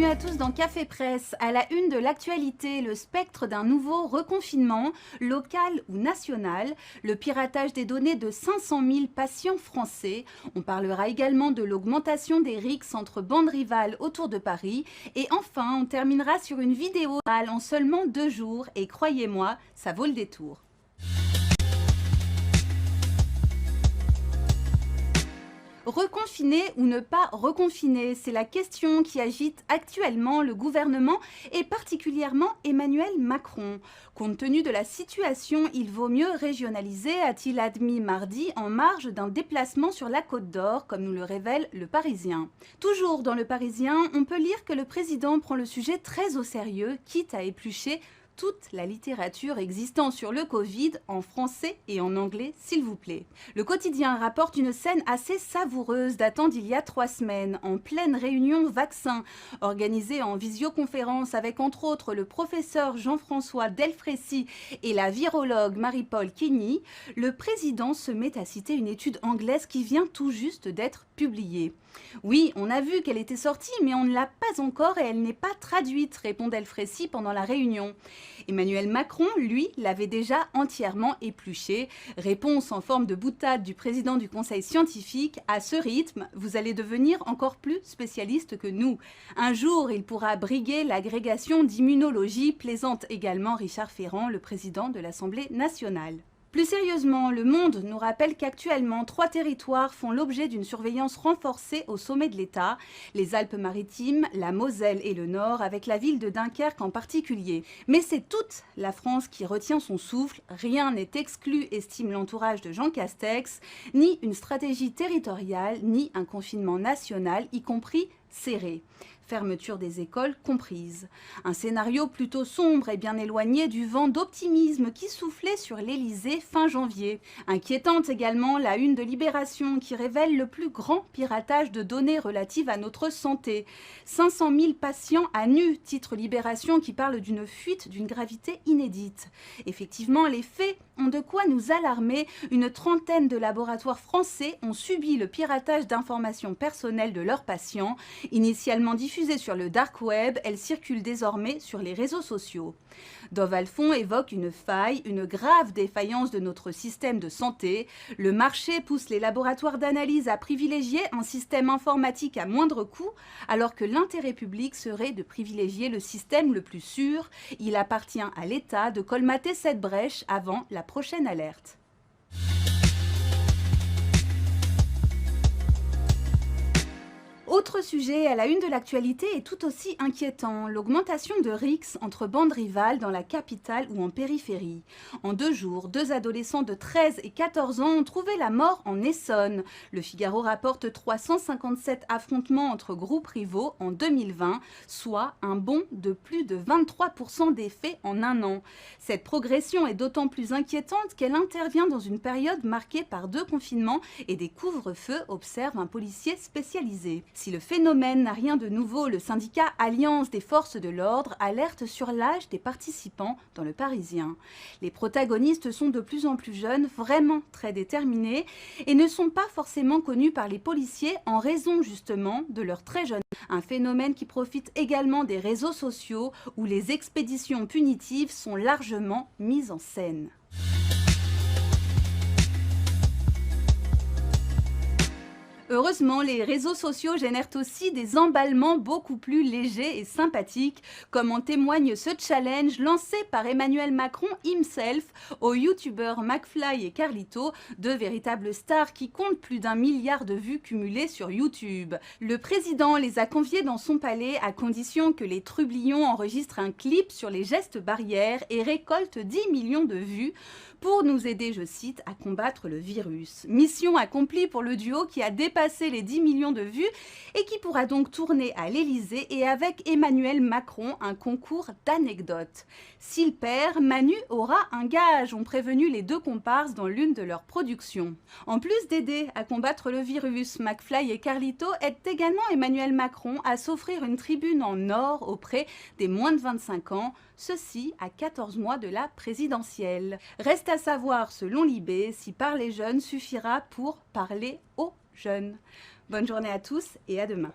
Bienvenue à tous dans Café Presse. À la une de l'actualité, le spectre d'un nouveau reconfinement, local ou national, le piratage des données de 500 000 patients français. On parlera également de l'augmentation des rixes entre bandes rivales autour de Paris. Et enfin, on terminera sur une vidéo en seulement 2 jours. Et croyez-moi, ça vaut le détour. Reconfiner ou ne pas reconfiner, c'est la question qui agite actuellement le gouvernement et particulièrement Emmanuel Macron. Compte tenu de la situation, il vaut mieux régionaliser, a-t-il admis mardi en marge d'un déplacement sur la Côte d'Or, comme nous le révèle Le Parisien. Toujours dans Le Parisien, on peut lire que le président prend le sujet très au sérieux, quitte à éplucher toute la littérature existant sur le Covid, en français et en anglais, s'il vous plaît. Le quotidien rapporte une scène assez savoureuse datant d'il y a 3 semaines, en pleine réunion vaccin, organisée en visioconférence avec entre autres le professeur Jean-François Delfrécy et la virologue Marie-Paule Kenny. Le président se met à citer une étude anglaise qui vient tout juste d'être publiée. Oui, on a vu qu'elle était sortie, mais on ne l'a pas encore et elle n'est pas traduite, répond Delfrécy pendant la réunion. Emmanuel Macron, lui, l'avait déjà entièrement épluché. Réponse en forme de boutade du président du conseil scientifique. À ce rythme, vous allez devenir encore plus spécialiste que nous. Un jour, il pourra briguer l'agrégation d'immunologie, plaisante également Richard Ferrand, le président de l'Assemblée nationale. Plus sérieusement, Le Monde nous rappelle qu'actuellement, 3 territoires font l'objet d'une surveillance renforcée au sommet de l'État, les Alpes-Maritimes, la Moselle et le Nord, avec la ville de Dunkerque en particulier. Mais c'est toute la France qui retient son souffle, rien n'est exclu, estime l'entourage de Jean Castex, ni une stratégie territoriale, ni un confinement national, y compris serré. Fermeture des écoles comprise. Un scénario plutôt sombre et bien éloigné du vent d'optimisme qui soufflait sur l'Élysée fin janvier. Inquiétante également la une de Libération qui révèle le plus grand piratage de données relatives à notre santé. 500 000 patients à nu, titre Libération qui parle d'une fuite d'une gravité inédite. Effectivement, les faits ont de quoi nous alarmer. Une trentaine de laboratoires français ont subi le piratage d'informations personnelles de leurs patients. Initialement diffusées sur le dark web, elles circulent désormais sur les réseaux sociaux. Dov Alphon évoque une faille, une grave défaillance de notre système de santé. Le marché pousse les laboratoires d'analyse à privilégier un système informatique à moindre coût, alors que l'intérêt public serait de privilégier le système le plus sûr. Il appartient à l'État de colmater cette brèche avant la prochaine alerte. Autre sujet à la une de l'actualité est tout aussi inquiétant, l'augmentation de rixes entre bandes rivales dans la capitale ou en périphérie. En 2 jours, 2 adolescents de 13 et 14 ans ont trouvé la mort en Essonne. Le Figaro rapporte 357 affrontements entre groupes rivaux en 2020, soit un bond de plus de 23% des faits en 1 an. Cette progression est d'autant plus inquiétante qu'elle intervient dans une période marquée par 2 confinements et des couvre-feux, observe un policier spécialisé. Si le phénomène n'a rien de nouveau, le syndicat Alliance des forces de l'ordre alerte sur l'âge des participants dans Le Parisien. Les protagonistes sont de plus en plus jeunes, vraiment très déterminés, et ne sont pas forcément connus par les policiers en raison justement de leur très jeune âge. Un phénomène qui profite également des réseaux sociaux où les expéditions punitives sont largement mises en scène. Heureusement, les réseaux sociaux génèrent aussi des emballements beaucoup plus légers et sympathiques, comme en témoigne ce challenge lancé par Emmanuel Macron himself aux youtubeurs McFly et Carlito, 2 véritables stars qui comptent plus d'1 milliard de vues cumulées sur YouTube. Le président les a conviés dans son palais à condition que les trublions enregistrent un clip sur les gestes barrières et récoltent 10 millions de vues pour nous aider, je cite, à combattre le virus. Mission accomplie pour le duo qui a dépassé les 10 millions de vues et qui pourra donc tourner à l'Élysée et avec Emmanuel Macron un concours d'anecdotes. S'il perd, Manu aura un gage, ont prévenu les 2 comparses dans l'une de leurs productions. En plus d'aider à combattre le virus, McFly et Carlito aident également Emmanuel Macron à s'offrir une tribune en or auprès des moins de 25 ans, ceci à 14 mois de la présidentielle. Reste à savoir, selon Libé, si parler jeune suffira pour parler aux jeunes. Bonne journée à tous et à demain.